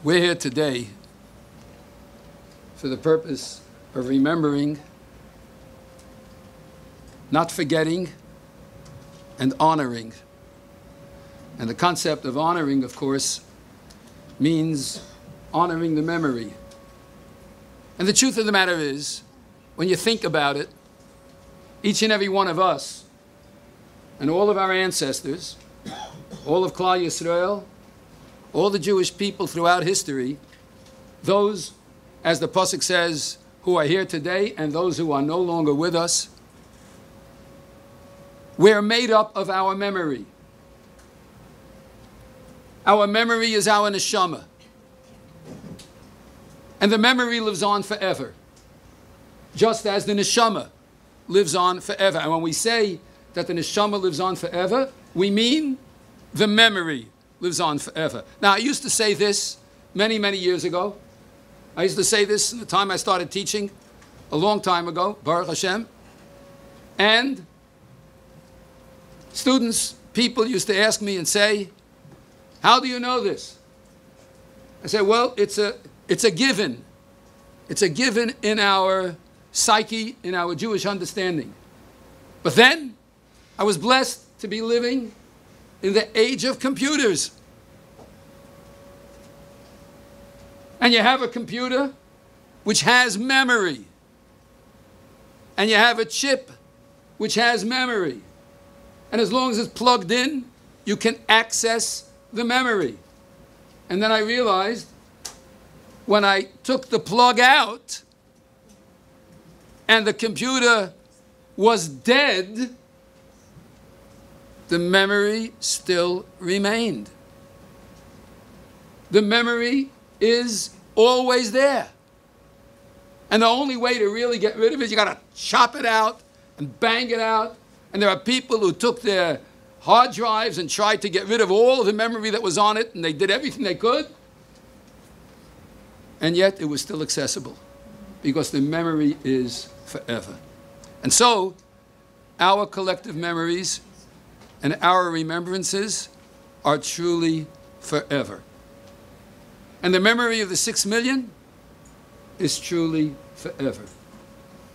We're here today for the purpose of remembering, not forgetting, and honoring. And the concept of honoring, of course, means honoring the memory. And the truth of the matter is, when you think about it, each and every one of us and all of our ancestors, all of Klal Yisrael, all the Jewish people throughout history, those, as the Pasuk says, who are here today and those who are no longer with us, we're made up of our memory. Our memory is our neshama. And the memory lives on forever, just as the neshama lives on forever. And when we say that the neshama lives on forever, we mean the memory lives on forever. Now, I used to say this many, many years ago. I used to say this in the time I started teaching, a long time ago, Baruch Hashem. And students, people used to ask me and say, how do you know this? I say, well, it's a given. It's a given in our psyche, in our Jewish understanding. But then, I was blessed to be living in the age of computers. And you have a computer which has memory. And you have a chip which has memory. And as long as it's plugged in, you can access the memory. And then I realized when I took the plug out and the computer was dead, the memory still remained. The memory is always there. And the only way to really get rid of it, you got to chop it out and bang it out. And there are people who took their hard drives and tried to get rid of all of the memory that was on it, and they did everything they could. And yet it was still accessible because the memory is forever. And so our collective memories and our remembrances are truly forever. And the memory of the 6 million is truly forever.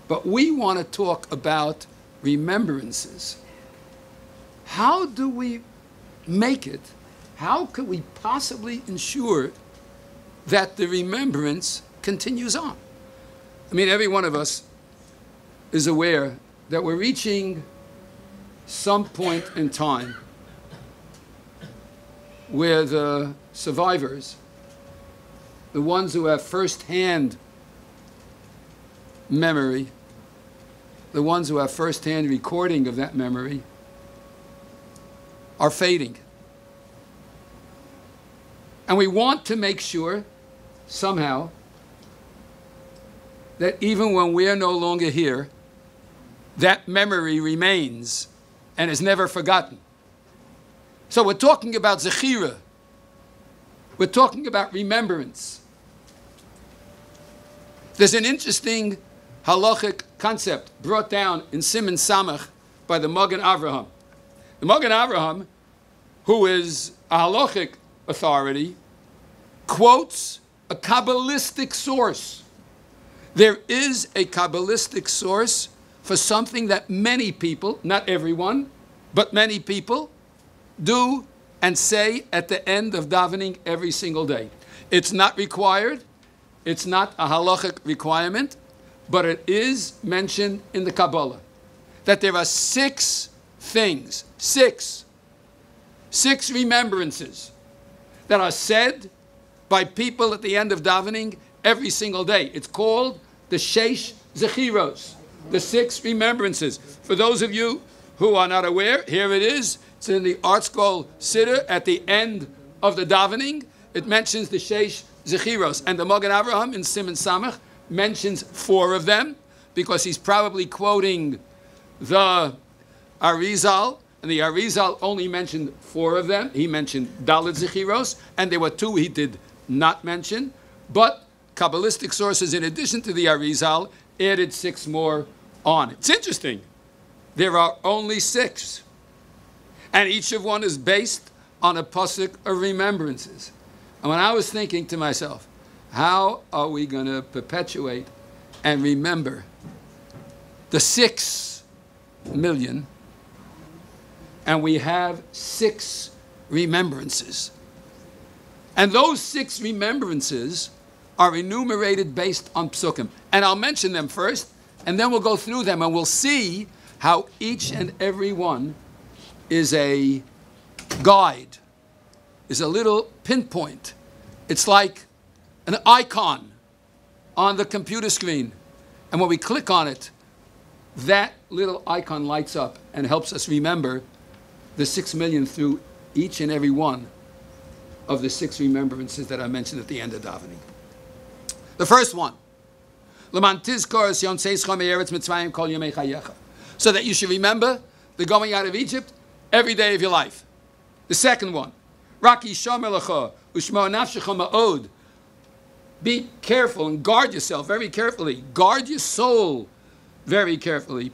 But we want to talk about remembrances. How do we make it? How could we possibly ensure that the remembrance continues on? I mean, every one of us is aware that we're reaching some point in time where the survivors, the ones who have first-hand memory, the ones who have first-hand recording of that memory, are fading. And we want to make sure, somehow, that even when we are no longer here, that memory remains and is never forgotten. So we're talking about Zechira. We're talking about remembrance. There's an interesting halachic concept brought down in Siman Samach by the Magen Avraham. The Magen Avraham, who is a halachic authority, quotes a Kabbalistic source. There is a Kabbalistic source for something that many people, not everyone, but many people, do and say at the end of davening every single day. It's not required. It's not a halachic requirement, but it is mentioned in the Kabbalah that there are 6 things, six remembrances that are said by people at the end of davening every single day. It's called the Sheish Zechiros, the 6 remembrances. For those of you who are not aware, here it is. It's in the Art Scroll Siddur at the end of the davening. It mentions the Sheish Zechiros. And the Magen Avraham in Siman Samach mentions 4 of them because he's probably quoting the Arizal. And the Arizal only mentioned 4 of them. He mentioned Dalet Zechiros, and there were 2 he did not mention. But Kabbalistic sources, in addition to the Arizal, added 6 more on. It's interesting. There are only 6. And each of one is based on a pasuk of remembrances. And when I was thinking to myself, how are we going to perpetuate and remember the 6 million, and we have 6 remembrances. And those 6 remembrances are enumerated based on psukim. And I'll mention them first, and then we'll go through them, and we'll see how each and every one is a guide, is a little pinpoint. It's like an icon on the computer screen. And when we click on it, that little icon lights up and helps us remember the 6 million through each and every one of the 6 remembrances that I mentioned at the end of davening. The first one, so that you should remember the going out of Egypt every day of your life. The second one, be careful and guard yourself very carefully. Guard your soul very carefully.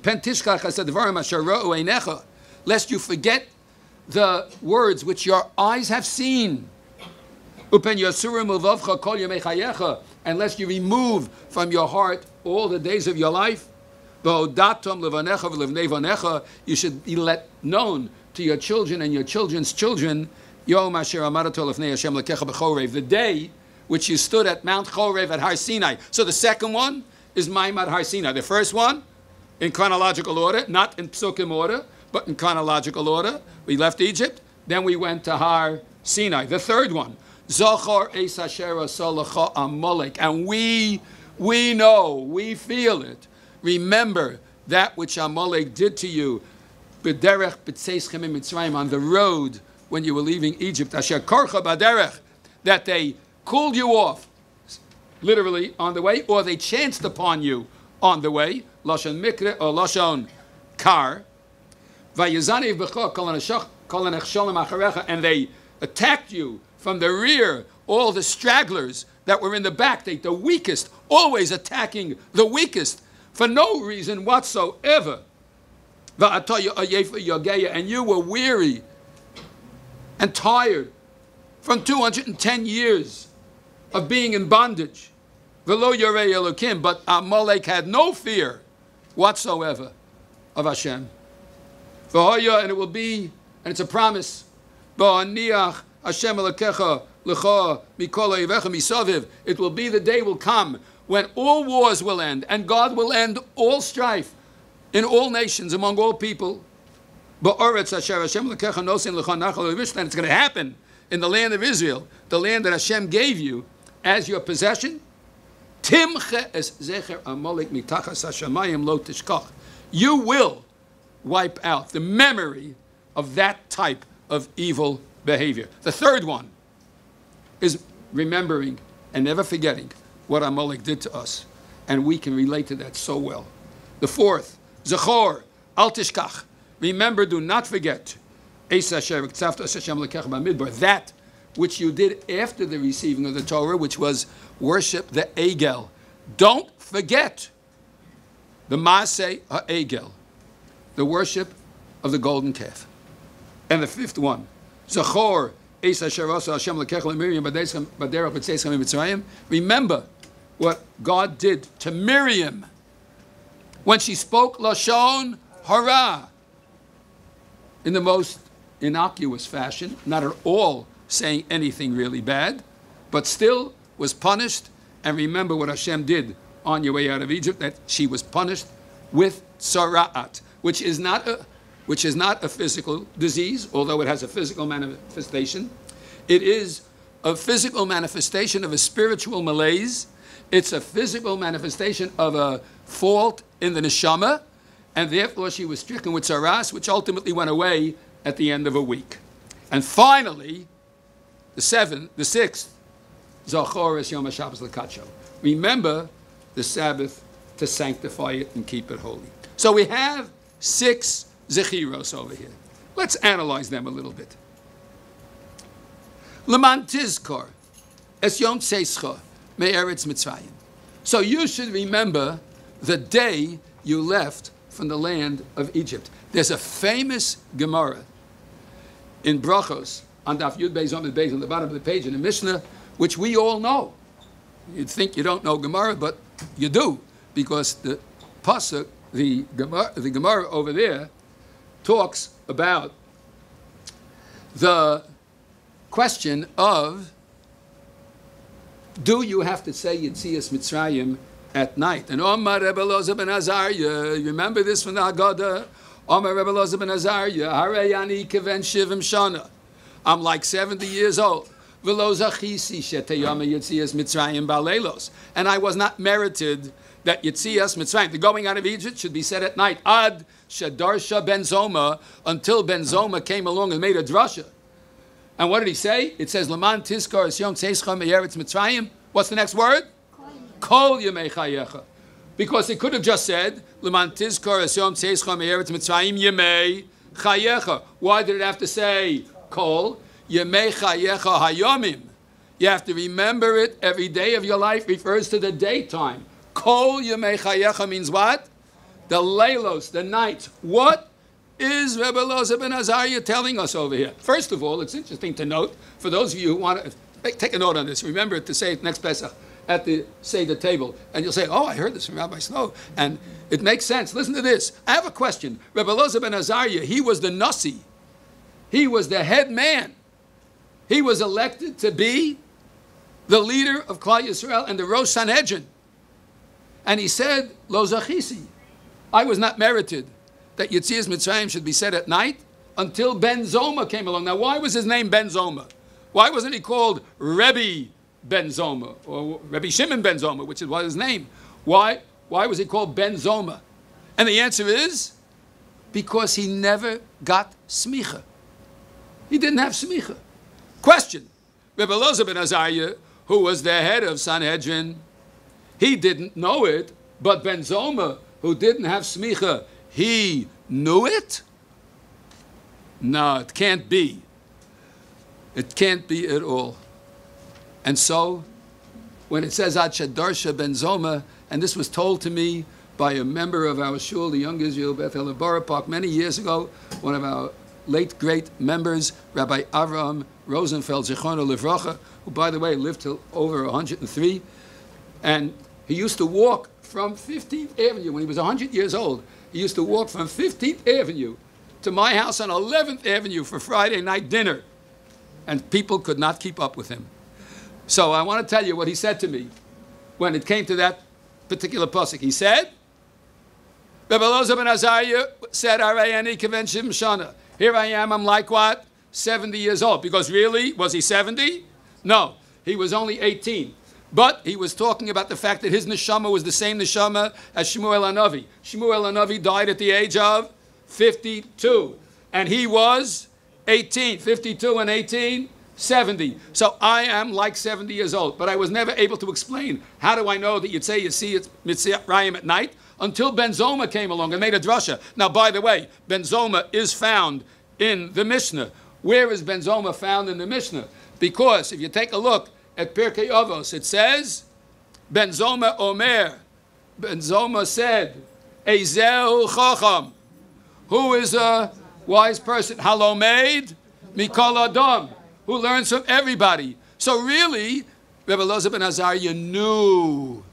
Lest you forget the words which your eyes have seen. And lest you remove from your heart all the days of your life. You should be let known to your children and your children's children the day which you stood at Mount Chorev at Har Sinai. So the second one is Maimad Har Sinai. The first one, in chronological order, not in psukim order, but in chronological order. We left Egypt, then we went to Har Sinai. The third one, Zachor es asher asalacha Amalek. And we know, we feel it. Remember that which Amalek did to you, b'derech b'tzeischem in Mitzrayim, on the road when you were leaving Egypt, asher korcha b'derech, that they cooled you off, literally on the way, or they chanced upon you on the way, lashon mikre or lashon kar, and they attacked you from the rear, all the stragglers that were in the back, the weakest, always attacking the weakest, for no reason whatsoever. And you were weary and tired from 210 years of being in bondage. But Amalek had no fear whatsoever of Hashem. And it will be, and it's a promise, it will be the day will come when all wars will end, and God will end all strife in all nations, among all people. And it's going to happen in the land of Israel, the land that Hashem gave you as your possession. You will wipe out the memory of that type of evil behavior. The third one is remembering and never forgetting what Amalek did to us. And we can relate to that so well. The fourth, Zachor, al tishkach. Remember, do not forget. That which you did after the receiving of the Torah, which was worship the Egel. Don't forget the Maaseh HaEgel, the worship of the golden calf. And the fifth one, Zachor, remember what God did to Miriam when she spoke Lashon Hara in the most innocuous fashion, not at all saying anything really bad, but still was punished. And remember what Hashem did on your way out of Egypt, that she was punished with tzara'at, which is not a physical disease, although it has a physical manifestation. It is a physical manifestation of a spiritual malaise. It's a physical manifestation of a fault in the neshama, and therefore she was stricken with tzaras, which ultimately went away at the end of a week. And finally, the sixth, Zachor es Yom HaShabbos l'kadsho. Remember the Sabbath to sanctify it and keep it holy. So we have 6 zechiros over here. Let's analyze them a little bit. Leman tizkor es Yom Tzeischa me'eretz Mitzrayim. So you should remember the day you left from the land of Egypt. There's a famous Gemara in Brachos on Daf Yud Beis Amud Beis on the bottom of the page in the Mishnah, which we all know. You'd think you don't know Gemara, but you do, because the pasuk, the Gemara over there, talks about the question of, do you have to say Yetzias Mitzrayim at night? And Omar Rebbe Elazar ben Azariah, you remember this from the Haggadah? Omar Rebbe Elazar ben Azariah, Harei ani keven shivim shana. I'm like 70 years old. V'lo zachisi shetayama Yetzias Mitzrayim ba'leilos. And I was not merited that Yetzias Mitzrayim, the going out of Egypt, should be said at night. Ad shadarsha ben Zoma, until ben Zoma came along and made a drasha. And what did he say? It says, Laman tizkar es yom tzeischa me'eretz Mitzrayim. What's the next word? Kol yemei chayecha. Because it could have just said, Laman tizkar es yom tzeischa me'eretz Mitzrayim yemei chayecha. Why did it have to say kol? Yemei chayecha hayomim. You have to remember it every day of your life. Refers to the daytime. Kol yemei chayecha means what? The leilos, the nights. What is Rebbe Elazar ben Azariah telling us over here? First of all, it's interesting to note, for those of you who want to take a note on this, remember it to say it next Pesach at the Seder table, and you'll say, oh, I heard this from Rabbi Snow, and it makes sense. Listen to this. I have a question. Rebbe Elazar ben Azariah, he was the Nasi. He was the head man. He was elected to be the leader of Klal Yisrael and the Rosh Sanhedrin. And he said, Lo zachisi, I was not merited that Yetzias Mitzrayim should be said at night until Ben Zoma came along. Now, why was his name Ben Zoma? Why wasn't he called Rebbe Ben Zoma or Rebbe Shimon Ben Zoma, which was his name? Why was he called Ben Zoma? And the answer is because he never got smicha. He didn't have smicha. Question: Rebbe Elazar ben Azariah, who was the head of Sanhedrin, he didn't know it, but Ben Zoma, who didn't have smicha, he knew it? No, it can't be. It can't be at all. And so, when it says Ad Shadarsha Ben Zoma, and this was told to me by a member of our shul, the Young Israel Beth El Borough Park, many years ago, one of our late great members, Rabbi Avraham Rosenfeld, Zachor Livracha, who, by the way, lived till over 103, and he used to walk from 15th Avenue when he was 100 years old. He used to walk from 15th Avenue to my house on 11th Avenue for Friday night dinner. And people could not keep up with him. So I want to tell you what he said to me when it came to that particular pasuk. He said, Rebbe Elazar ben Azariah said, Arayani keven shivim shana. Here I am, I'm like what? 70 years old. Because really, was he 70? No, he was only 18. But he was talking about the fact that his neshama was the same neshama as Shmuel HaNavi. Shmuel HaNavi died at the age of 52. And he was 18. 52 and 18, 70. So I am like 70 years old. But I was never able to explain, how do I know that you'd say you see it's Mitzrayim at night? Until Ben Zoma came along and made a drasha. Now, by the way, Ben Zoma is found in the Mishnah. Where is Ben Zoma found in the Mishnah? Because if you take a look at Pirkei Avos, it says, Ben Zoma Omer, Ben Zoma said, Ezehu Chacham, who is a wise person? Halomeid Mikol Adam, who learns from everybody. So really, Rebbe Elazar ben Azariah knew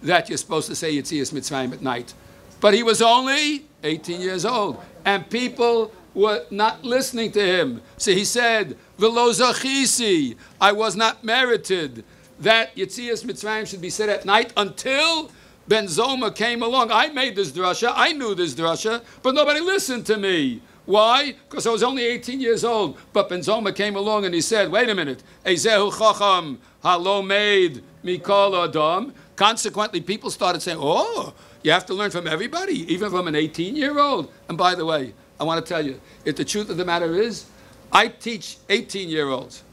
that you're supposed to say Yetzias Mitzrayim at night. But he was only 18 years old, and people were not listening to him. So he said, V'lo zachisi, I was not merited that Yetzias Mitzrayim should be said at night until Ben Zoma came along. I made this drasha, I knew this drasha, but nobody listened to me. Why? Because I was only 18 years old. But Ben Zoma came along and he said, wait a minute, Ezehu Chacham Halomeid Mikol Adam. Consequently, people started saying, oh, you have to learn from everybody, even from an 18-year-old. And by the way, I want to tell you, if the truth of the matter is, I teach 18-year-olds.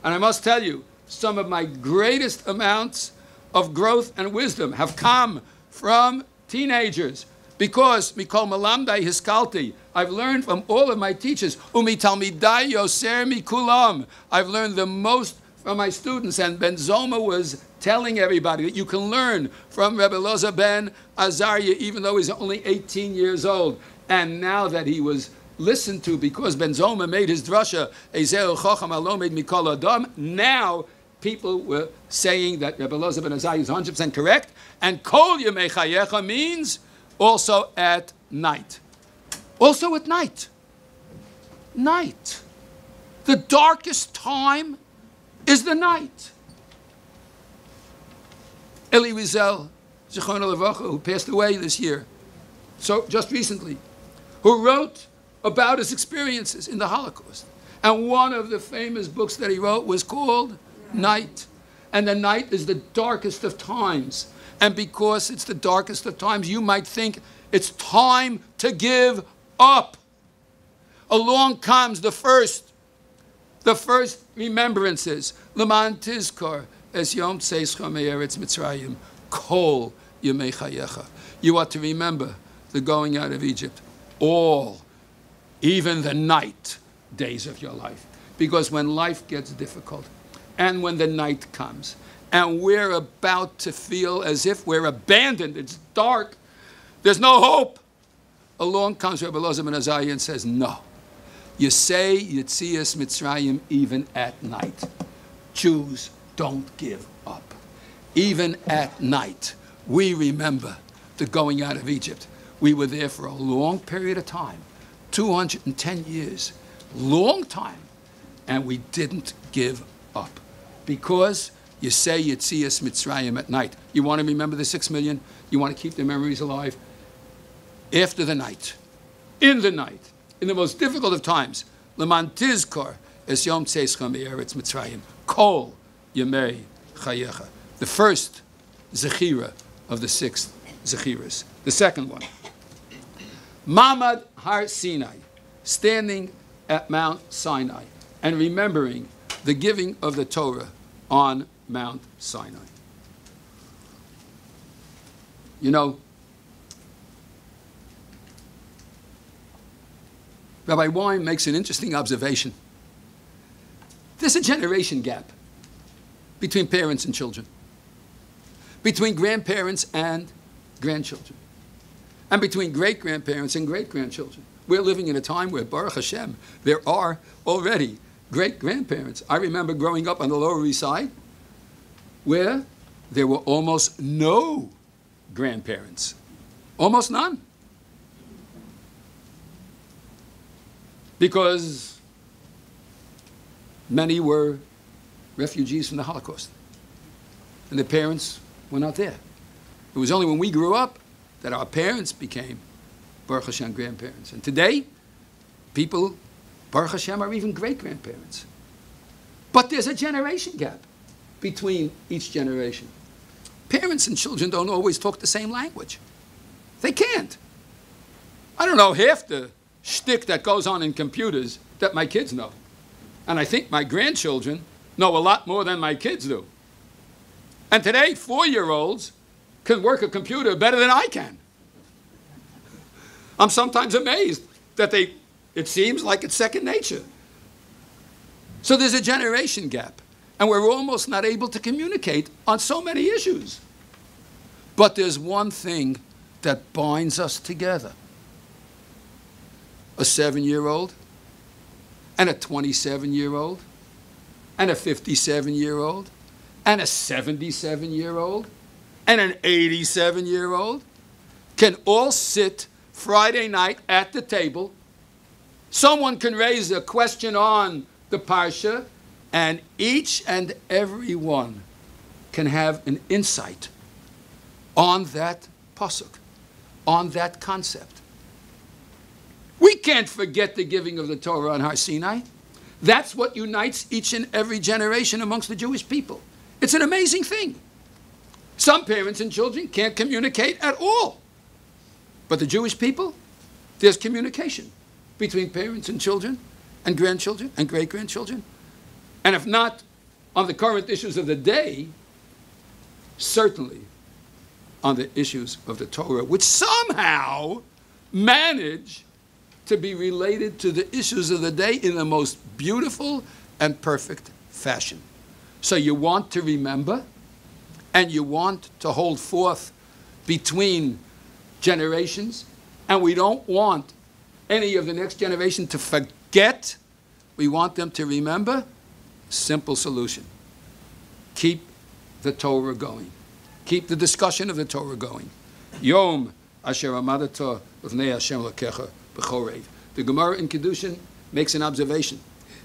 And I must tell you, some of my greatest amounts of growth and wisdom have come from teenagers. Because, Mikol Malamdai Hiskalti, I've learned from all of my teachers. Umi Talmidai Yoser Mikulam. I've learned the most from my students. And Ben Zoma was telling everybody that you can learn from Rebbe Elazar ben Azariah, even though he's only 18 years old. And now that he was listened to because Ben Zoma made his drasha, Ezeu Chacham Alomed Mikol Adam. Now people were saying that Rebbe Elazar ben Azai is 100% correct, and Kol Yemei Chayecha means also at night. Also at night. Night. The darkest time is the night. Eli Wiesel, Zachor, who passed away this year, so just recently, who wrote about his experiences in the Holocaust. And one of the famous books that he wrote was called Night. And the night is the darkest of times. And because it's the darkest of times, you might think it's time to give up. Along comes the first remembrances. Leman Tizkor, es Yom Tzeischa Me'eretz Mitzrayim, Kol Yemei Chayecha. You are to remember the going out of Egypt, all, even the night days of your life. Because when life gets difficult, and when the night comes, and we're about to feel as if we're abandoned, it's dark, there's no hope, along comes Rebbe Elazar ben Azai and says, no. You say Yetzias Mitzrayim even at night. Jews, don't give up. Even at night, we remember the going out of Egypt. We were there for a long period of time, 210 years, long time, and we didn't give up. Because you say Yetzias Mitzrayim at night. You want to remember the 6 million? You want to keep the memories alive? After the night, in the night, in the most difficult of times, Leman Tizkor es Yom Tzeischa Me'eretz Mitzrayim, Kol Yemei Chayecha. The first Zechira of the 6 Zechiras. The second one, Mamad Har Sinai, standing at Mount Sinai and remembering the giving of the Torah on Mount Sinai. You know, Rabbi Wein makes an interesting observation. There's a generation gap between parents and children, between grandparents and grandchildren, and between great-grandparents and great-grandchildren. We're living in a time where, Baruch Hashem, there are already great-grandparents. I remember growing up on the Lower East Side where there were almost no grandparents, almost none. Because many were refugees from the Holocaust. And their parents were not there. It was only when we grew up that our parents became, Baruch Hashem, grandparents. And today, people, Baruch Hashem, are even great-grandparents. But there's a generation gap between each generation. Parents and children don't always talk the same language. They can't. I don't know half the shtick that goes on in computers that my kids know. And I think my grandchildren know a lot more than my kids do. And today, 4-year-olds can work a computer better than I can. I'm sometimes amazed that it seems like it's second nature. So there's a generation gap, and we're almost not able to communicate on so many issues. But there's one thing that binds us together. A 7-year-old, and a 27-year-old, and a 57-year-old, and a 77-year-old, and an 87-year-old can all sit Friday night at the table. Someone can raise a question on the Parsha, and each and every one can have an insight on that pasuk, on that concept. We can't forget the giving of the Torah on Har Sinai. That's what unites each and every generation amongst the Jewish people. It's an amazing thing. Some parents and children can't communicate at all. But the Jewish people, there's communication between parents and children and grandchildren and great-grandchildren. And if not on the current issues of the day, certainly on the issues of the Torah, which somehow manage to be related to the issues of the day in the most beautiful and perfect fashion. So you want to remember, and you want to hold forth between generations, and we don't want any of the next generation to forget. We want them to remember. Simple solution. Keep the Torah going. Keep the discussion of the Torah going. Yom asher amadata v'nei Hashem lakecha b'chorev. The Gemara in Kedushin makes an observation.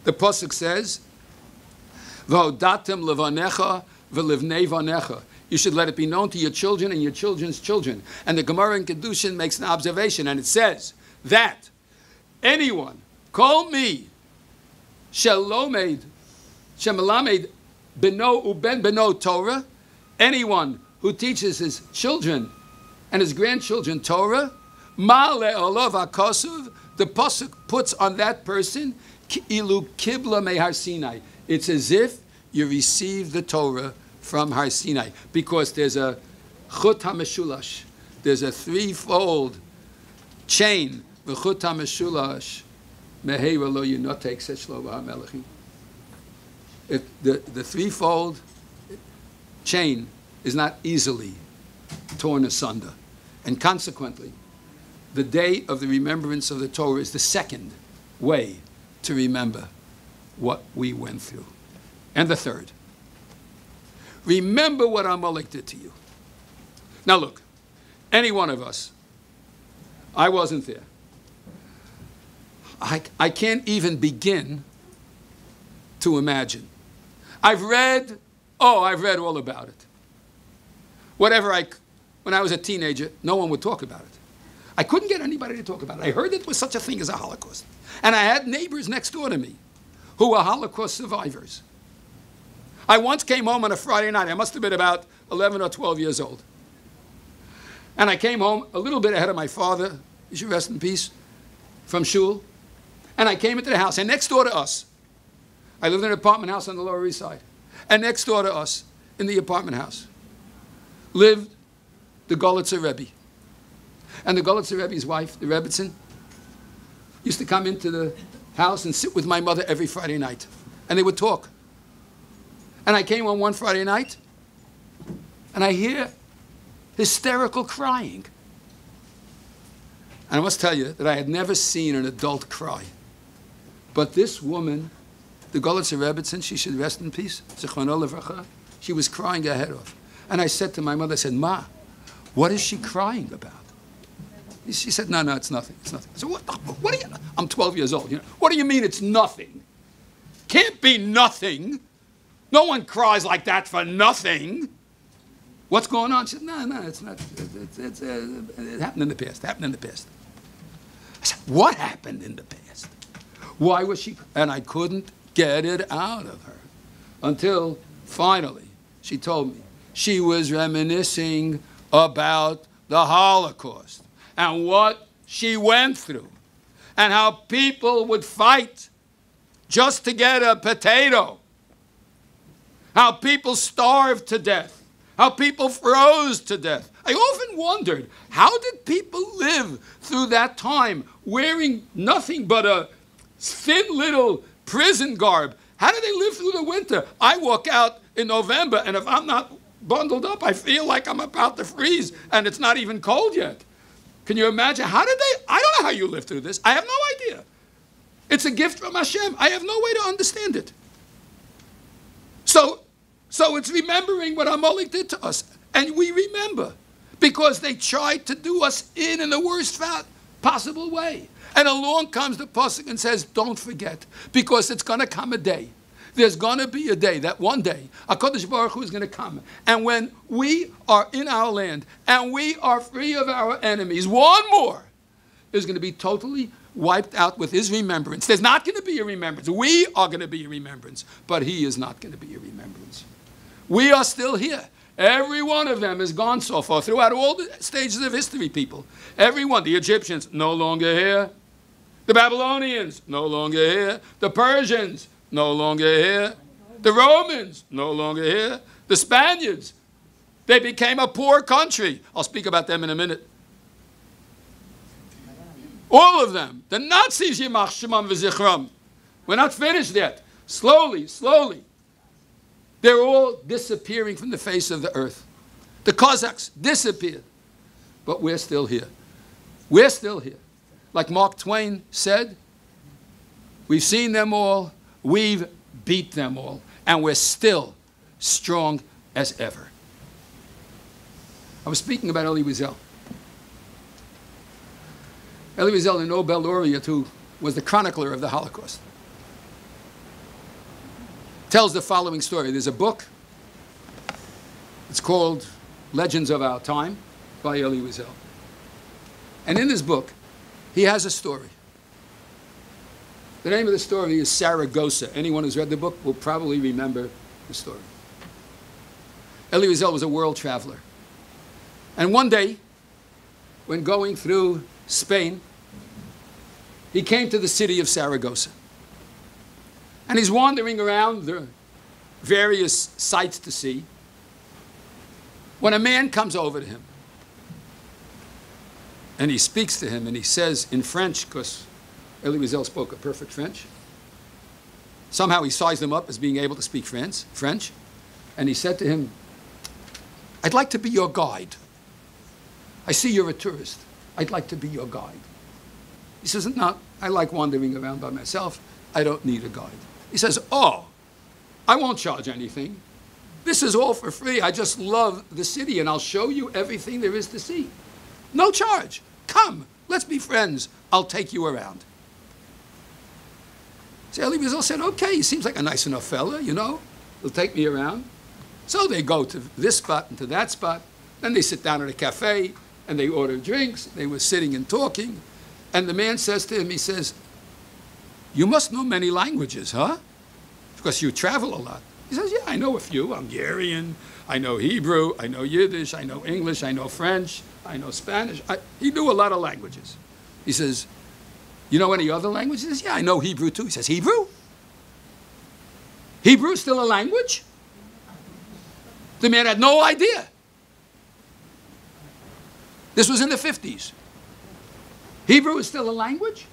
The pasuk says, "V'hodatem levanecha v'livnei vanecha." You should let it be known to your children and your children's children. And the Gemara in Kedushin makes an observation, and it says that anyone, call me, shelamed beno uben beno Torah, anyone who teaches his children and his grandchildren Torah, ma le'olav hakasuv, the pasuk puts on that person ilu kibla mehar Sinai. It's as if you receive the Torah from Har Sinai, because there's a chut hameshulash, there's a threefold chain. V'chut hameshulash meheira lo yunotek seshlo v'hamelechim. The threefold chain is not easily torn asunder, and consequently, the day of the remembrance of the Torah is the second way to remember what we went through, and the third. Remember what Amalek did to you. Now look, any one of us, I wasn't there. I can't even begin to imagine. I've read all about it. When I was a teenager, no one would talk about it. I couldn't get anybody to talk about it. I heard there was such a thing as a Holocaust. And I had neighbors next door to me who were Holocaust survivors. I once came home on a Friday night. I must have been about 11 or 12 years old. And I came home a little bit ahead of my father, he should rest in peace, from shul. And I came into the house. And next door to us, I lived in an apartment house on the Lower East Side. And next door to us, in the apartment house, lived the Golitzer Rebbe. And the Golitzer Rebbe's wife, the Rebbitzin, used to come into the house and sit with my mother every Friday night. And they would talk. And I came on one Friday night, and I hear hysterical crying. And I must tell you that I had never seen an adult cry. But this woman, the Golitzer Rebbitzin, she should rest in peace, Zichrono Livracha, she was crying her head off. And I said to my mother, I said, Ma, what is she crying about? She said, no, it's nothing, it's nothing. I said, what do you, I'm 12 years old, what do you mean it's nothing? Can't be nothing. No one cries like that for nothing. What's going on? She said, no, it's not. It happened in the past. It happened in the past. I said, what happened in the past? Why was she? And I couldn't get it out of her until finally she told me she was reminiscing about the Holocaust and what she went through and how people would fight just to get a potato. How people starved to death. How people froze to death. I often wondered, how did people live through that time wearing nothing but a thin little prison garb? How did they live through the winter? I walk out in November, and if I'm not bundled up, I feel like I'm about to freeze, and it's not even cold yet. Can you imagine? How did they? I don't know how you lived through this. I have no idea. It's a gift from Hashem. I have no way to understand it. So it's remembering what Amalek did to us. And we remember because they tried to do us in the worst possible way. And along comes the pasuk and says, don't forget, because it's going to come a day. There's going to be a day, that one day, HaKadosh Baruch Hu is going to come. And when we are in our land and we are free of our enemies, one more is going to be totally wiped out with his remembrance. There's not going to be a remembrance. We are going to be a remembrance, but he is not going to be a remembrance. We are still here. Every one of them has gone so far throughout all the stages of history, people. Everyone, the Egyptians, no longer here. The Babylonians, no longer here. The Persians, no longer here. The Romans, no longer here. The Spaniards, they became a poor country. I'll speak about them in a minute. All of them. The Nazis, Yimach Shemam V'Zichram. We're not finished yet. Slowly, slowly. They're all disappearing from the face of the earth. The Cossacks disappeared. But we're still here. We're still here. like Mark Twain said, we've seen them all, we've beat them all, and we're still strong as ever. I was speaking about Elie Wiesel. Elie Wiesel, the Nobel laureate who was the chronicler of the Holocaust, tells the following story. There's a book. It's called Legends of Our Time by Elie Wiesel. And in this book, he has a story. The name of the story is Saragossa. Anyone who's read the book will probably remember the story. Elie Wiesel was a world traveler. And one day, when going through Spain, he came to the city of Saragossa. And he's wandering around the various sights to see when a man comes over to him. And he speaks to him and he says in French, because Elie Wiesel spoke a perfect French. Somehow he sized him up as being able to speak French. And he said to him, I'd like to be your guide. I see you're a tourist. I'd like to be your guide. He says, no, I like wandering around by myself. I don't need a guide. He says, oh, I won't charge anything. This is all for free. I just love the city and I'll show you everything there is to see. No charge. Come, let's be friends. I'll take you around. So Elie Wiesel said, okay, he seems like a nice enough fella, you know. He'll take me around. So they go to this spot and to that spot. Then they sit down at a cafe and they order drinks. They were sitting and talking. And the man says to him, he says, you must know many languages, huh? Because you travel a lot. He says, yeah, I know a few. Hungarian, I know Hebrew, I know Yiddish, I know English, I know French, I know Spanish. He knew a lot of languages. He says, you know any other languages? He says, yeah, I know Hebrew too. He says, Hebrew? Hebrew is still a language? The man had no idea. This was in the 50s. Hebrew is still a language?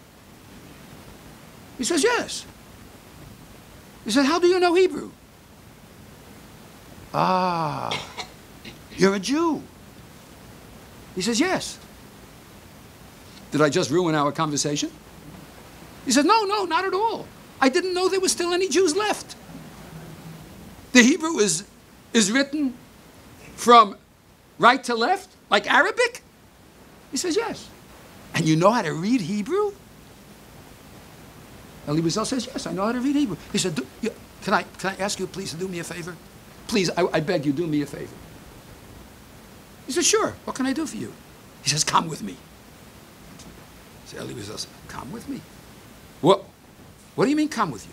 He says, yes. He said, how do you know Hebrew? Ah, you're a Jew. He says, yes. Did I just ruin our conversation? He said, no, not at all. I didn't know there were still any Jews left. The Hebrew is written from right to left, like Arabic? He says, yes. And you know how to read Hebrew? Elie Wiesel says, yes, I know how to read Hebrew. He said, can I ask you please to do me a favor? Please, I beg you, do me a favor. He says, sure, what can I do for you? He says, come with me. So Elie Wiesel says, come with me? What do you mean, come with you?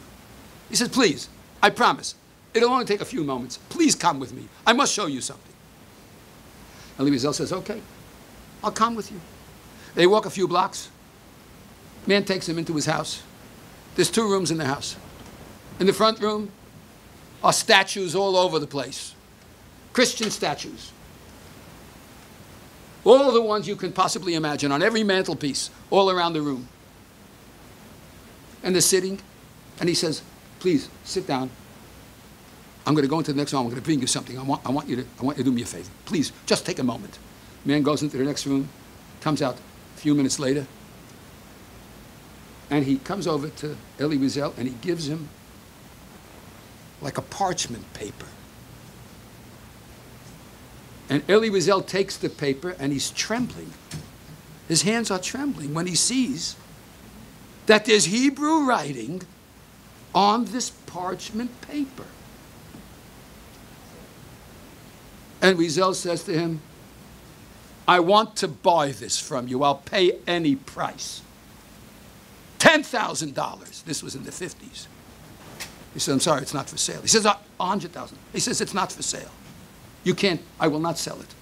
He says, please, I promise. It'll only take a few moments. Please come with me. I must show you something. Elie Wiesel says, okay, I'll come with you. They walk a few blocks. Man takes him into his house. There's 2 rooms in the house. In the front room are statues all over the place. Christian statues. All the ones you can possibly imagine on every mantelpiece, all around the room. And they're sitting, and he says, please, sit down. I'm going to go into the next room. I'm going to bring you something. I want you to do me a favor. Please, just take a moment. Man goes into the next room, comes out a few minutes later, and he comes over to Elie Wiesel, and he gives him like a parchment paper. And Elie Wiesel takes the paper, and he's trembling. His hands are trembling when he sees that there's Hebrew writing on this parchment paper. And Wiesel says to him, I want to buy this from you. I'll pay any price. $10,000. This was in the 50s. He said, I'm sorry, it's not for sale. He says, 100,000. He says, it's not for sale. You can't, I will not sell it.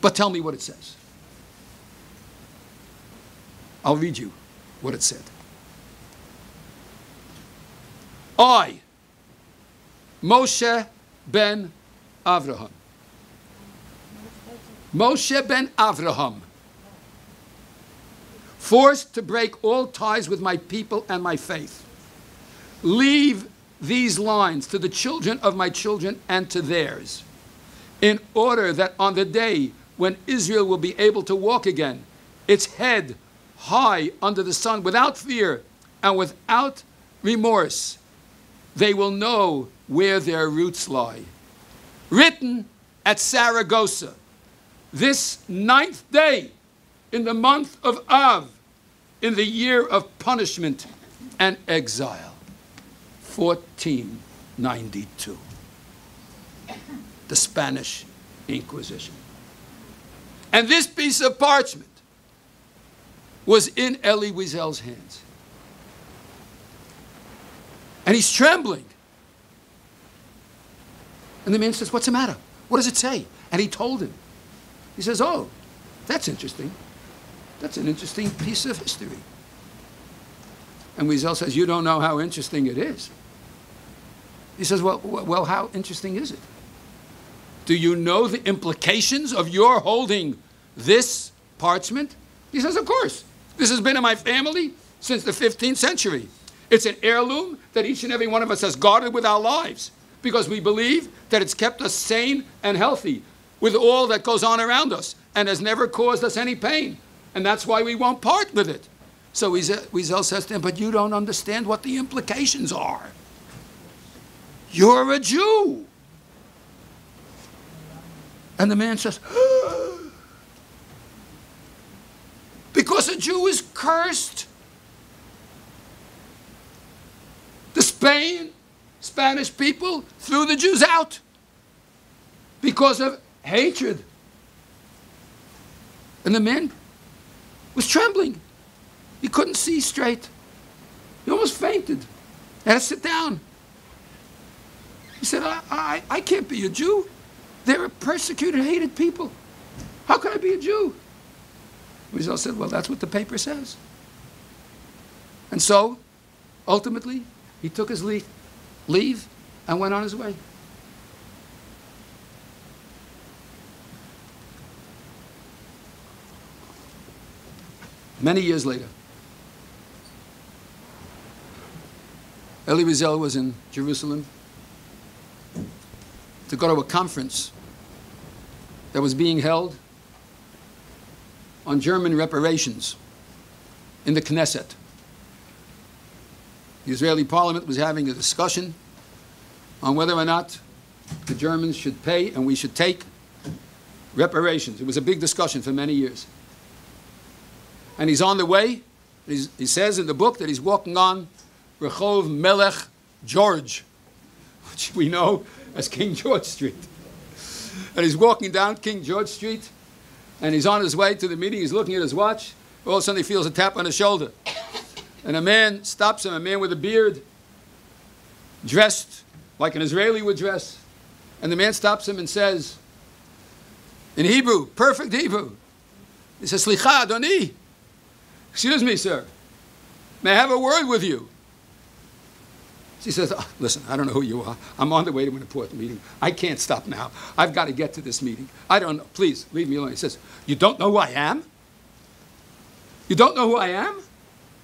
But tell me what it says. I'll read you what it said. I, Moshe ben Avraham. Moshe ben Avraham, forced to break all ties with my people and my faith. Leave these lines to the children of my children and to theirs, in order that on the day when Israel will be able to walk again, its head high under the sun without fear and without remorse. They will know where their roots lie. Written at Saragossa, this 9th day in the month of Av, in the year of punishment and exile, 1492. The Spanish Inquisition. And this piece of parchment was in Elie Wiesel's hands. And he's trembling. And the man says, "What's the matter? What does it say?" And he told him. He says, "Oh, that's interesting. That's an interesting piece of history." And Wiesel says, "You don't know how interesting it is." He says, well, how interesting is it? Do you know the implications of your holding this parchment? He says, "Of course. This has been in my family since the 15th century. It's an heirloom that each and every one of us has guarded with our lives because we believe that it's kept us sane and healthy with all that goes on around us and has never caused us any pain. And that's why we won't part with it." So Wiesel says to him, "But you don't understand what the implications are. You're a Jew." And the man says, "Because a Jew is cursed. The Spanish people threw the Jews out because of hatred." And the man was trembling. He couldn't see straight. He almost fainted. He had to sit down. He said, I can't be a Jew. They're a persecuted, hated people. How can I be a Jew?" Wiesel said, "Well, that's what the paper says." And so, ultimately, he took his leave and went on his way. Many years later, Elie Wiesel was in Jerusalem to go to a conference that was being held on German reparations in the Knesset. The Israeli parliament was having a discussion on whether or not the Germans should pay and we should take reparations. It was a big discussion for many years. And he's on the way. He says in the book that he's walking on Rehov Melech George, which we know as King George Street. And he's walking down King George Street, and he's on his way to the meeting. He's looking at his watch. All of a sudden, he feels a tap on his shoulder. And a man stops him, a man with a beard, dressed like an Israeli would dress. And the man stops him and says, in Hebrew, perfect Hebrew, he says, "Slicha, Adoni, excuse me, sir, may I have a word with you?" He says, "Oh, listen, I don't know who you are. I'm on the way to an important meeting. I can't stop now. I've got to get to this meeting. I don't know. Please, leave me alone." He says, "You don't know who I am? You don't know who I am?"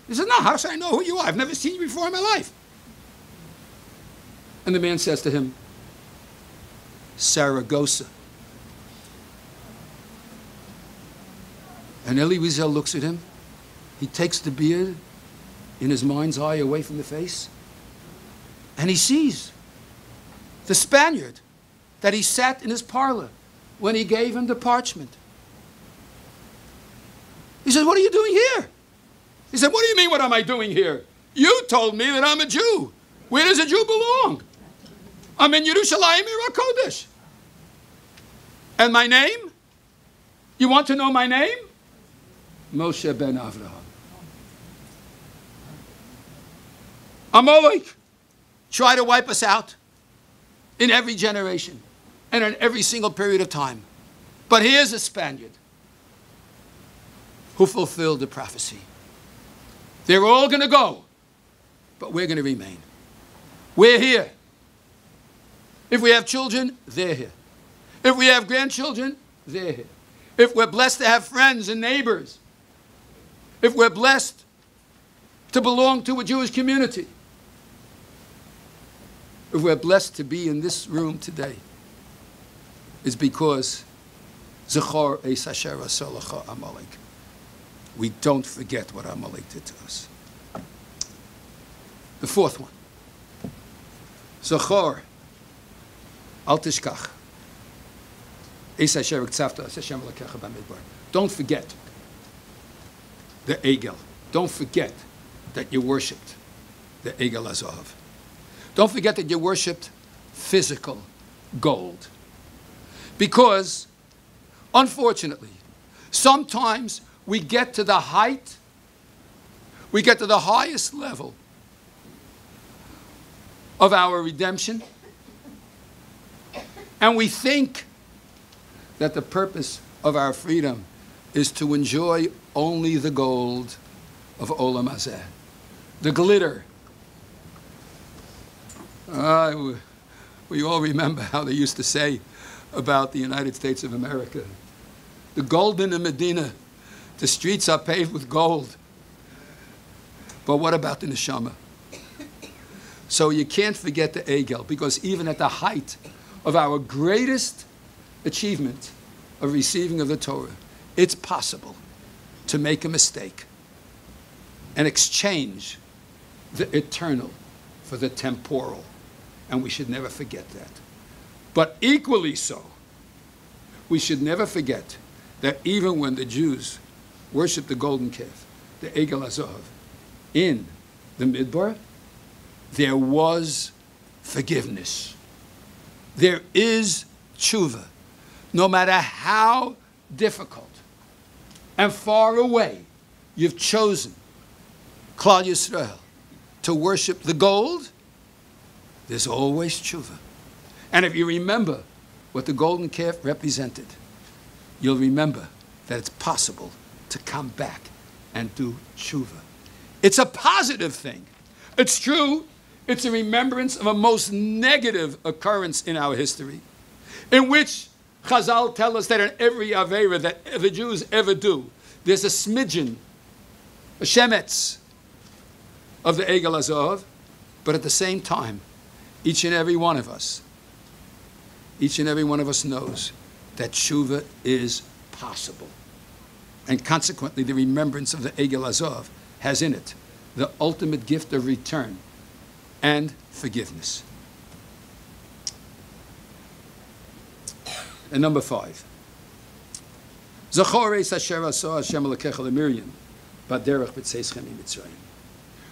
He says, "No, how should I know who you are? I've never seen you before in my life." And the man says to him, "Saragossa." And Elie Wiesel looks at him. He takes the beard in his mind's eye away from the face. And he sees the Spaniard that he sat in his parlor when he gave him the parchment. He said, "What are you doing here?" He said, "What do you mean, what am I doing here? You told me that I'm a Jew. Where does a Jew belong? I'm in Yerushalayim HaKodesh. And my name? You want to know my name? Moshe ben Avraham. Amalek try to wipe us out in every generation and in every single period of time. But here's a Spaniard who fulfilled the prophecy. They're all going to go, but we're going to remain. We're here. If we have children, they're here. If we have grandchildren, they're here. If we're blessed to have friends and neighbors, if we're blessed to belong to a Jewish community, if we're blessed to be in this room today, it's because Zachor es asher asalacha Amalek. we don't forget what Amalek did to us. The fourth one. Zachor, al tishkach. Don't forget the Egel. Don't forget that you worshipped the Egel Azov. Don't forget that you worshipped physical gold. Because, unfortunately, sometimes we get to the height, we get to the highest level of our redemption, and we think that the purpose of our freedom is to enjoy only the gold of Olam Hazeh, the glitter. We all remember how they used to say about the United States of America. The gold in the Medina, the streets are paved with gold. But what about the neshama? So you can't forget the Egel, because even at the height of our greatest achievement of receiving of the Torah, it's possible to make a mistake and exchange the eternal for the temporal. And we should never forget that. But equally so, we should never forget that even when the Jews worshiped the golden calf, the Egel Azov, in the Midbar, there was forgiveness. There is tshuva. No matter how difficult and far away you've chosen, Klal Yisrael, to worship the gold, there's always tshuva. And if you remember what the golden calf represented, you'll remember that it's possible to come back and do tshuva. It's a positive thing. It's true. It's a remembrance of a most negative occurrence in our history, in which Chazal tell us that in every Aveira that the Jews ever do, there's a smidgen, a shemetz of the Egel Azov, but at the same time, each and every one of us knows that tshuva is possible. And consequently, the remembrance of the Egel Azov has in it the ultimate gift of return and forgiveness. And number 5. Zachor es asher asa Hashem Elokecha leMiriam baderech b'tzeischem miMitzrayim.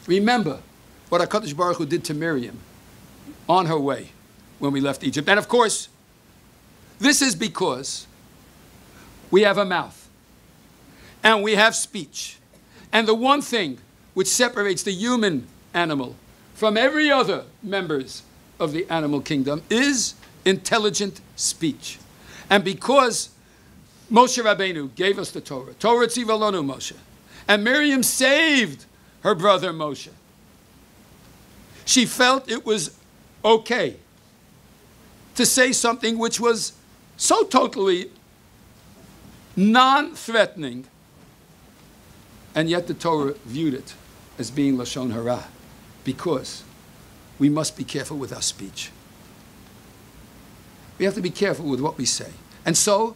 Remember what HaKadosh Baruch Hu did to Miriam on her way when we left Egypt. And of course, this is because we have a mouth and we have speech. And the one thing which separates the human animal from every other members of the animal kingdom is intelligent speech. And because Moshe Rabbeinu gave us the Torah, Torah tziva lanu Moshe, and Miriam saved her brother Moshe, she felt it was okay to say something which was so totally non-threatening, and yet the Torah viewed it as being Lashon Hara, because we must be careful with our speech. We have to be careful with what we say. And so,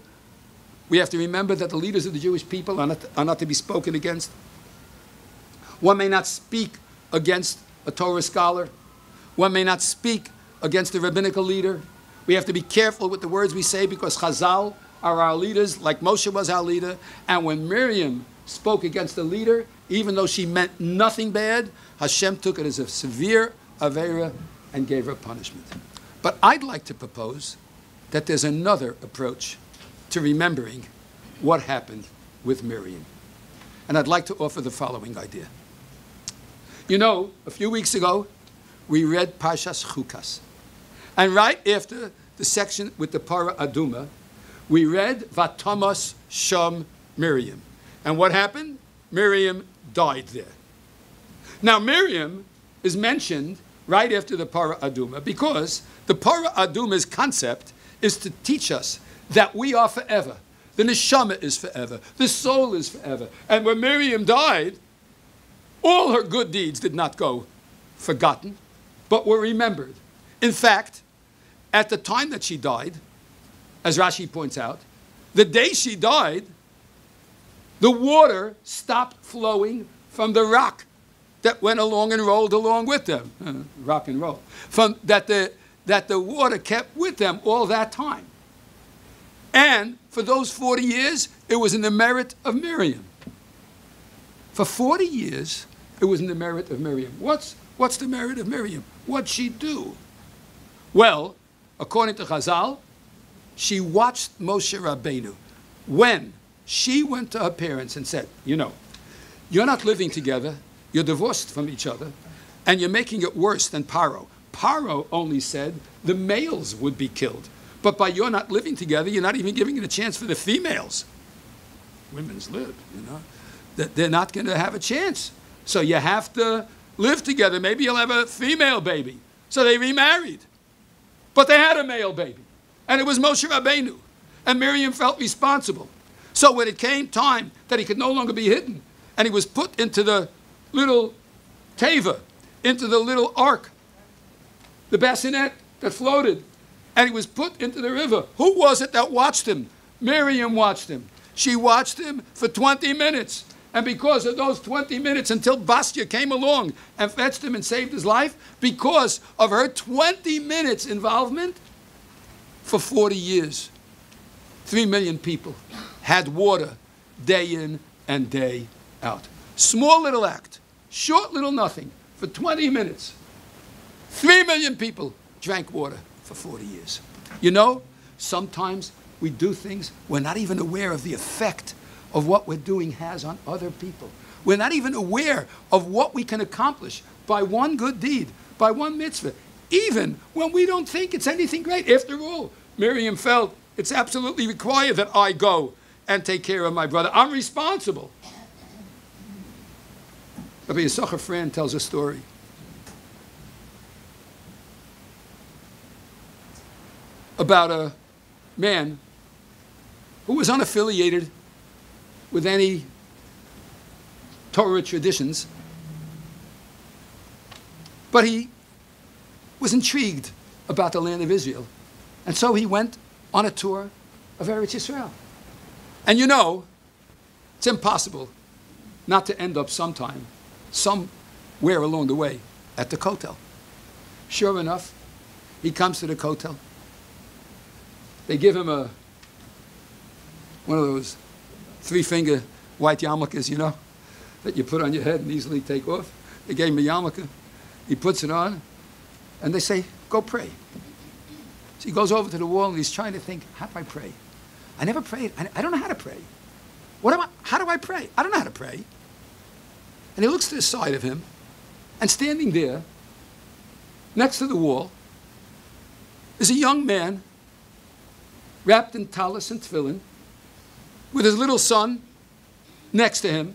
we have to remember that the leaders of the Jewish people are not to be spoken against. One may not speak against a Torah scholar. One may not speak against a rabbinical leader. We have to be careful with the words we say, because Chazal are our leaders, like Moshe was our leader. And when Miriam spoke against the leader, even though she meant nothing bad, Hashem took it as a severe Aveira and gave her punishment. But I'd like to propose that there's another approach to remembering what happened with Miriam. And I'd like to offer the following idea. You know, a few weeks ago, we read Parshas Chukas. And right after the section with the Para Aduma, we read Vatamas Sham Miriam. And what happened? Miriam died there. Now, Miriam is mentioned right after the Para Aduma, because the Para Aduma's concept is to teach us that we are forever. The neshama is forever. The soul is forever. And when Miriam died, all her good deeds did not go forgotten, but were remembered. In fact, at the time that she died, as Rashi points out, the day she died, the water stopped flowing from the rock that went along and rolled along with them. Rock and roll. That the water kept with them all that time. And for those 40 years, it was in the merit of Miriam. For 40 years, it was in the merit of Miriam. What's the merit of Miriam? What'd she do? Well, according to Chazal, she watched Moshe Rabbeinu when she went to her parents and said, you know, you're not living together, you're divorced from each other, and you're making it worse than Paro. Paro only said the males would be killed. But by you're not living together, you're not even giving it a chance for the females. Women's live, you know. That they're not going to have a chance. So you have to live together. Maybe you'll have a female baby. So they remarried. But they had a male baby. And it was Moshe Rabbeinu. And Miriam felt responsible. So when it came time that he could no longer be hidden, and he was put into the little teva, into the little ark, the bassinet that floated, and he was put into the river. Who was it that watched him? Miriam watched him. She watched him for 20 minutes. And because of those 20 minutes until Bastia came along and fetched him and saved his life, because of her 20 minutes involvement, for 40 years, 3 million people had water day in and day out. Small little act, short little nothing, for 20 minutes. 3 million people drank water for 40 years. You know, sometimes we do things, we're not even aware of the effect of what we're doing has on other people. We're not even aware of what we can accomplish by one good deed, by one mitzvah, even when we don't think it's anything great. After all, Miriam felt it's absolutely required that I go and take care of my brother. I'm responsible. Rabbi Zachor Fran tells a story. About a man who was unaffiliated with any Torah traditions, but he was intrigued about the land of Israel, and so he went on a tour of Eretz Yisrael. And you know, it's impossible not to end up sometime, somewhere along the way, at the Kotel. Sure enough, he comes to the Kotel. They give him one of those 3-finger white yarmulkes, you know, that you put on your head and easily take off. They gave him a yarmulke. He puts it on, and they say, go pray. So he goes over to the wall, and he's trying to think, how do I pray? I never prayed. I don't know how to pray. How do I pray? I don't know how to pray. And he looks to the side of him, and standing there, next to the wall, is a young man wrapped in talis and tefillin, with his little son next to him,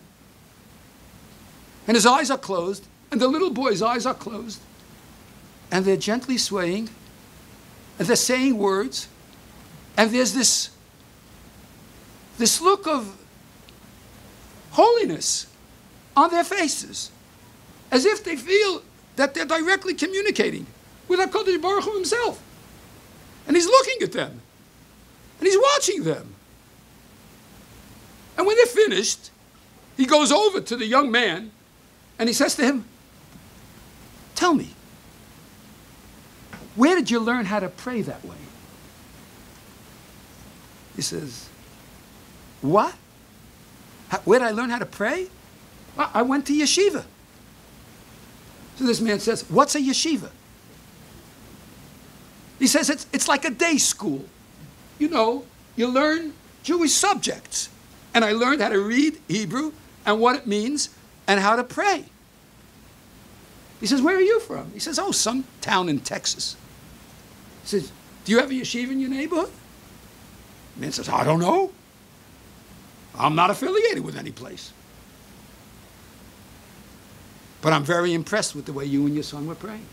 and his eyes are closed, and the little boy's eyes are closed, and they're gently swaying, and they're saying words, and there's this look of holiness on their faces, as if they feel that they're directly communicating with HaKadosh Baruch Hu himself. And he's looking at them, and he's watching them. And when they're finished, he goes over to the young man and he says to him, tell me, where did you learn how to pray that way? He says, what? Where did I learn how to pray? Well, I went to yeshiva. So this man says, what's a yeshiva? He says, it's like a day school. You know, you learn Jewish subjects. And I learned how to read Hebrew and what it means and how to pray. He says, where are you from? He says, oh, some town in Texas. He says, do you have a yeshiva in your neighborhood? The man says, I don't know. I'm not affiliated with any place. But I'm very impressed with the way you and your son were praying.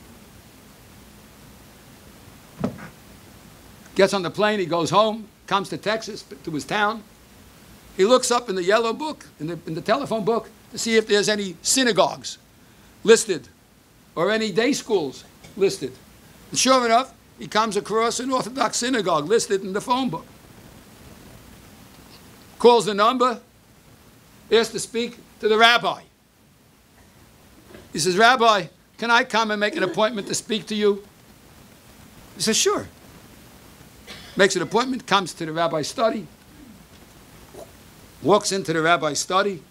Gets on the plane, he goes home, comes to Texas, to his town. He looks up in the yellow book, in the telephone book, to see if there's any synagogues listed or any day schools listed. And sure enough, he comes across an Orthodox synagogue listed in the phone book. Calls the number, asked to speak to the rabbi. He says, Rabbi, can I come and make an appointment to speak to you? He says, sure. Makes an appointment, comes to the rabbi's study, walks into the rabbi's study.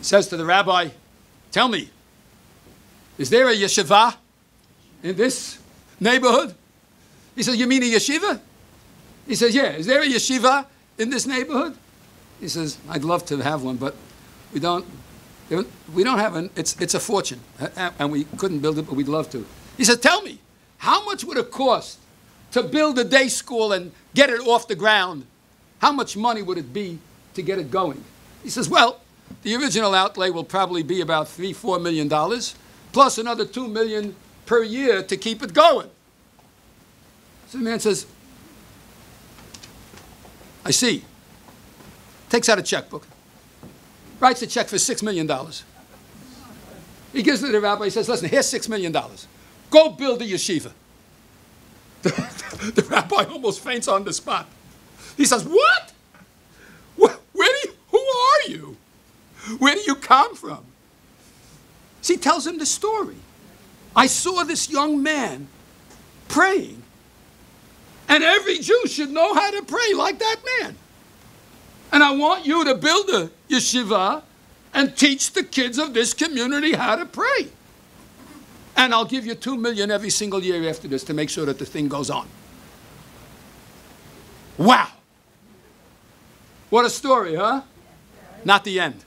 Says to the rabbi, tell me, is there a yeshiva in this neighborhood? He says, you mean a yeshiva? He says, yeah, is there a yeshiva in this neighborhood? He says, I'd love to have one, but we don't have an, it's a fortune, and we couldn't build it, but we'd love to. He says, tell me, how much would it cost to build a day school and get it off the ground? How much money would it be to get it going? He says, well, the original outlay will probably be about $3-4 million, plus another $2 million per year to keep it going. So the man says, I see. Takes out a checkbook, writes a check for $6 million. He gives it to the rabbi, he says, listen, here's $6 million. Go build a yeshiva. The rabbi almost faints on the spot. He says, what? Who are you? Where do you come from? So he tells him the story. I saw this young man praying, and every Jew should know how to pray like that man. And I want you to build a yeshiva and teach the kids of this community how to pray. And I'll give you $2 million every single year after this to make sure that the thing goes on. Wow. What a story, huh? Not the end.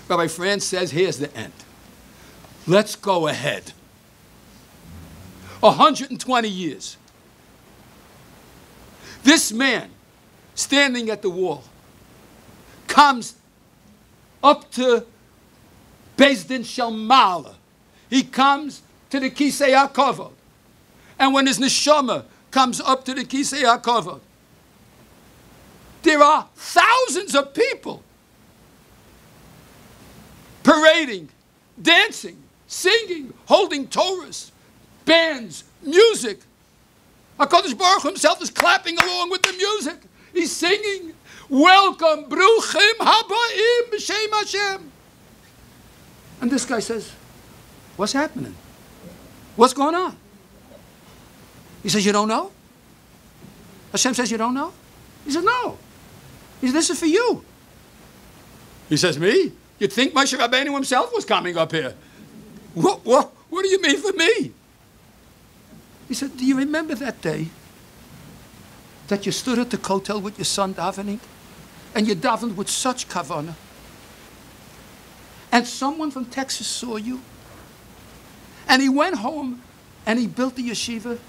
Rabbi Franz says, here's the end. Let's go ahead. 120 years. This man, standing at the wall, comes up to Beis Din Shel Ma'ala. He comes to the Kisei HaKavod. And when his neshama comes up to the Kisei HaKavod, there are thousands of people parading, dancing, singing, holding Torahs, bands, music. HaKadosh Baruch Hu himself is clapping along with the music. He's singing, welcome, Bruchim Habayim B'Shem Hashem. And this guy says, what's happening? What's going on? He says, you don't know? Hashem says, you don't know? He says, no. He says, this is for you. He says, me? You'd think Moshe Rabbeinu himself was coming up here. What do you mean for me? He said, do you remember that day that you stood at the kotel with your son davening, and you davened with such kavanah, and someone from Texas saw you, and he went home and he built a yeshiva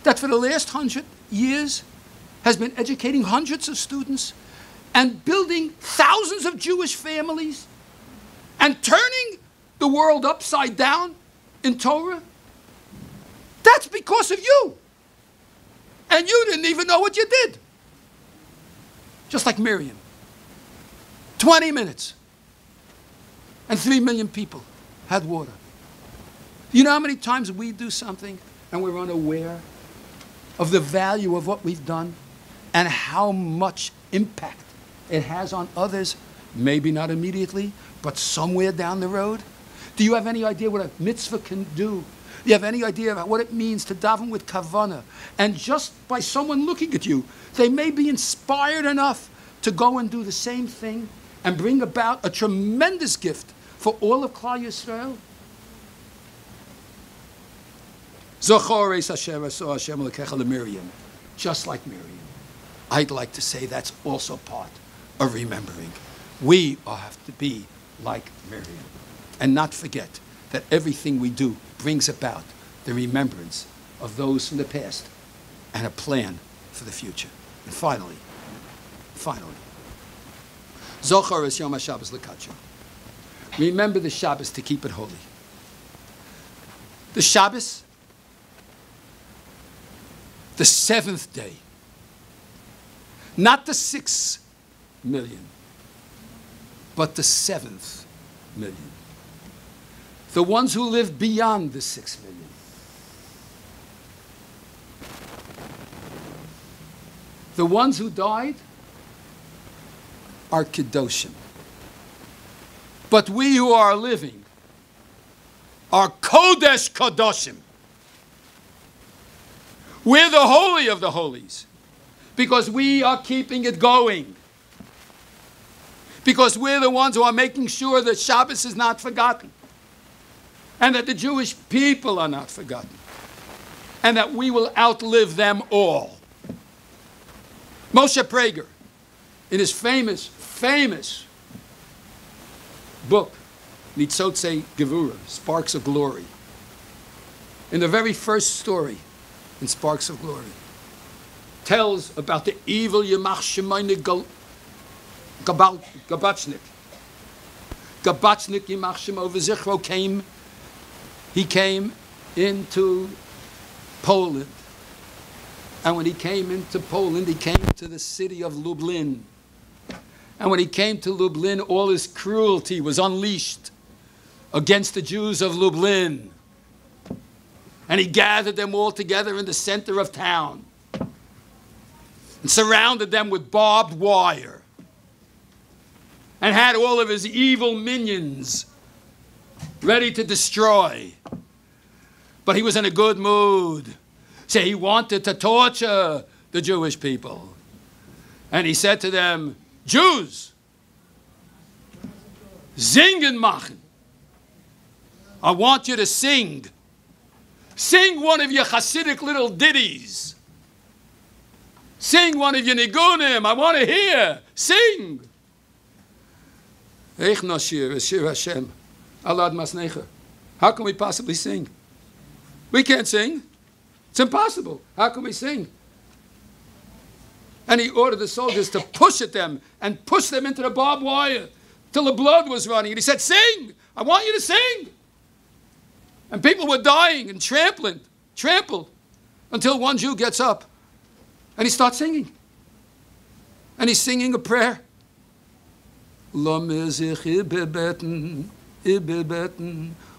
that for the last 100 years has been educating hundreds of students and building thousands of Jewish families and turning the world upside down in Torah? That's because of you. And you didn't even know what you did. Just like Miriam. 20 minutes. And 3 million people had water. You know how many times we do something and we're unaware of the value of what we've done and how much impact it has on others? Maybe not immediately, but somewhere down the road. Do you have any idea what a mitzvah can do? Do you have any idea about what it means to daven with kavanah? And just by someone looking at you, they may be inspired enough to go and do the same thing and bring about a tremendous gift for all of Klal Yisrael. Zachor es Hashem asor Hashem lekecha leMiriam. Just like Miriam. I'd like to say that's also part of remembering. We have to be like Miriam and not forget that everything we do brings about the remembrance of those from the past and a plan for the future. And finally, Zachor es Yom HaShabbos l'kadsho. Remember the Shabbos to keep it holy. The Shabbos, the seventh day, not the 6 million, but the 7th million. The ones who live beyond the 6 million. The ones who died are Kedoshim. But we who are living are Kodesh Kadoshim. We're the holy of the holies because we are keeping it going. Because we're the ones who are making sure that Shabbos is not forgotten. And that the Jewish people are not forgotten. And that we will outlive them all. Moshe Prager, in his famous book, Nitzotze Gevura, Sparks of Glory, in the very first story in Sparks of Glory, tells about the evil Yamach Shemayne Gabatchnik. Gabatchnik Yamach Shemo Zachor came into Poland. And when he came into Poland, he came to the city of Lublin. And when he came to Lublin, all his cruelty was unleashed against the Jews of Lublin. And he gathered them all together in the center of town and surrounded them with barbed wire and had all of his evil minions ready to destroy. But he was in a good mood. So he wanted to torture the Jewish people. And he said to them, Jews, singen machen. I want you to sing. Sing one of your Hasidic little ditties. Sing one of your nigunim. I want to hear. Sing. Eich nashir, Shir Hashem, Alad Masnecha. How can we possibly sing? We can't sing. It's impossible. How can we sing? And he ordered the soldiers to push at them and push them into the barbed wire till the blood was running. And he said, sing. I want you to sing. And people were dying and trampled, until one Jew gets up and he starts singing. And he's singing a prayer. Lo mezich ibebeten,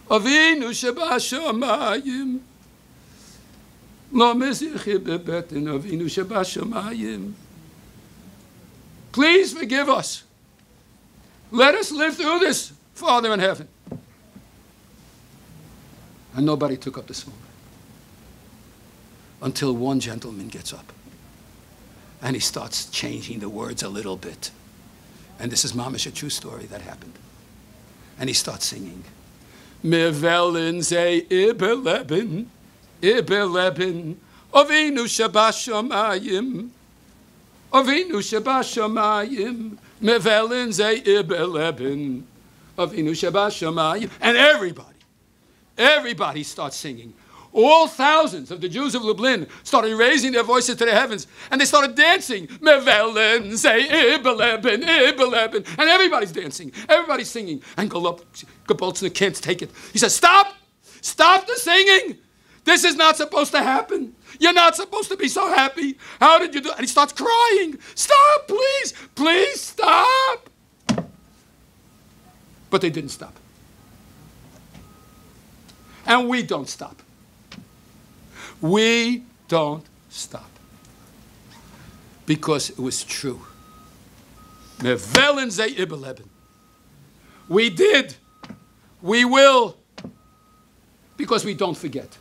avinu shebashamayim. Lo mezich ibebeten, avinu shebashamayim. Please forgive us. Let us live through this, Father in heaven. And nobody took up the song until one gentleman gets up and he starts changing the words a little bit. And this is mamish, a true story that happened. And he starts singing. Me velin ze ibeleben, avinu shabashamayim, avinu shabashamayim, me velin ze ibeleben, avinu shabashamayim. And everybody starts singing. All thousands of the Jews of Lublin started raising their voices to the heavens, and they started dancing. Mevelen, say, Ibeleben, Ibeleben. And everybody's dancing, everybody's singing. And Gaboltzner can't take it. He says, stop the singing. This is not supposed to happen. You're not supposed to be so happy. How did you do it? And he starts crying. Stop, please stop. But they didn't stop. And we don't stop. We don't stop. Because it was true. We did. We will. Because we don't forget.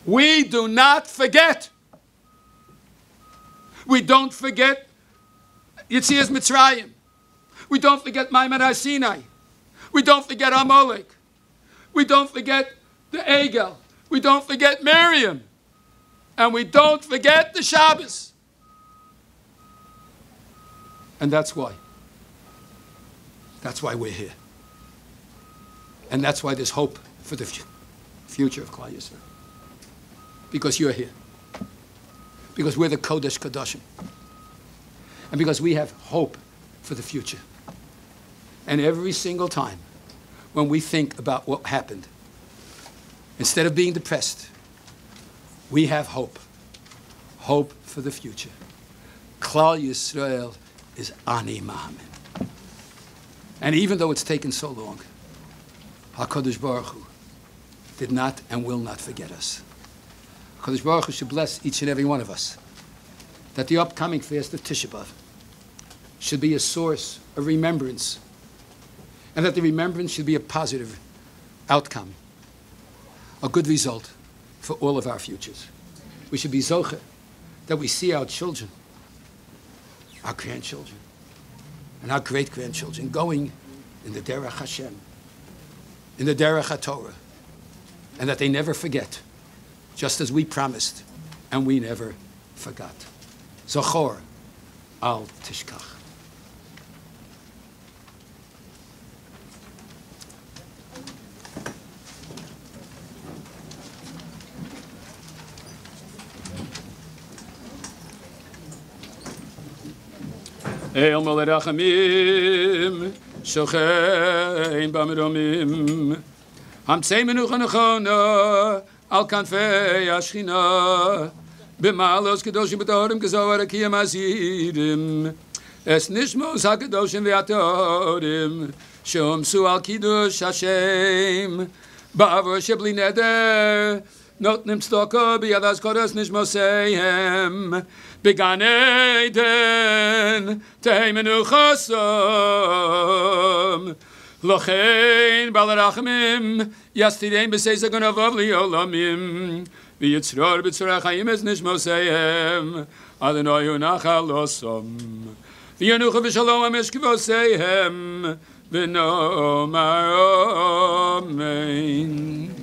We do not forget. We don't forget Yetzias Mitzrayim. We don't forget Maimon HaSinai. We don't forget Amalek. We don't forget the Egel. We don't forget Miriam. And we don't forget the Shabbos. And that's why. That's why we're here. And that's why there's hope for the future of Klal Yisrael. Because you're here. Because we're the Kodesh Kodashim. And because we have hope for the future. And every single time when we think about what happened, instead of being depressed, we have hope. Hope for the future. Klal Yisrael is Ani Ma'amin. And even though it's taken so long, HaKadosh Baruch Hu did not and will not forget us. HaKadosh Baruch Hu should bless each and every one of us that the upcoming fast of Tisha B'Av should be a source of remembrance, and that the remembrance should be a positive outcome, a good result for all of our futures. We should be Zachor that we see our children, our grandchildren, and our great-grandchildren going in the Derech Hashem, in the Derech HaTorah, and that they never forget, just as we promised, and we never forgot. Zachor, al tishkach. El Moled Rachamim, Shochein B'Meromim, Hamtzei Menucha Nechona, Al Kanfei Ashchina, B'Malos Kedoshim B'Torim K'Zohar Akiyam Azirim, Es Nishmos HaKedoshim V'Atorim, Shomsu Al Kiddush Hashem, Ba'avor Shebli Neder, Notnim Stoko B'Yadas Koros Nishmoseihem, Began Eden, Teimenu Chosom, Lochein Balarachmim, Yastirein B'Seizagon Avov Liolamim, V'Yitzror B'Tzorach Hayim Es Nishmoseihem, Adonai Unachalosom, V'Yanucha V'Shalom Eshkivoseihem, V'Nomar Amen.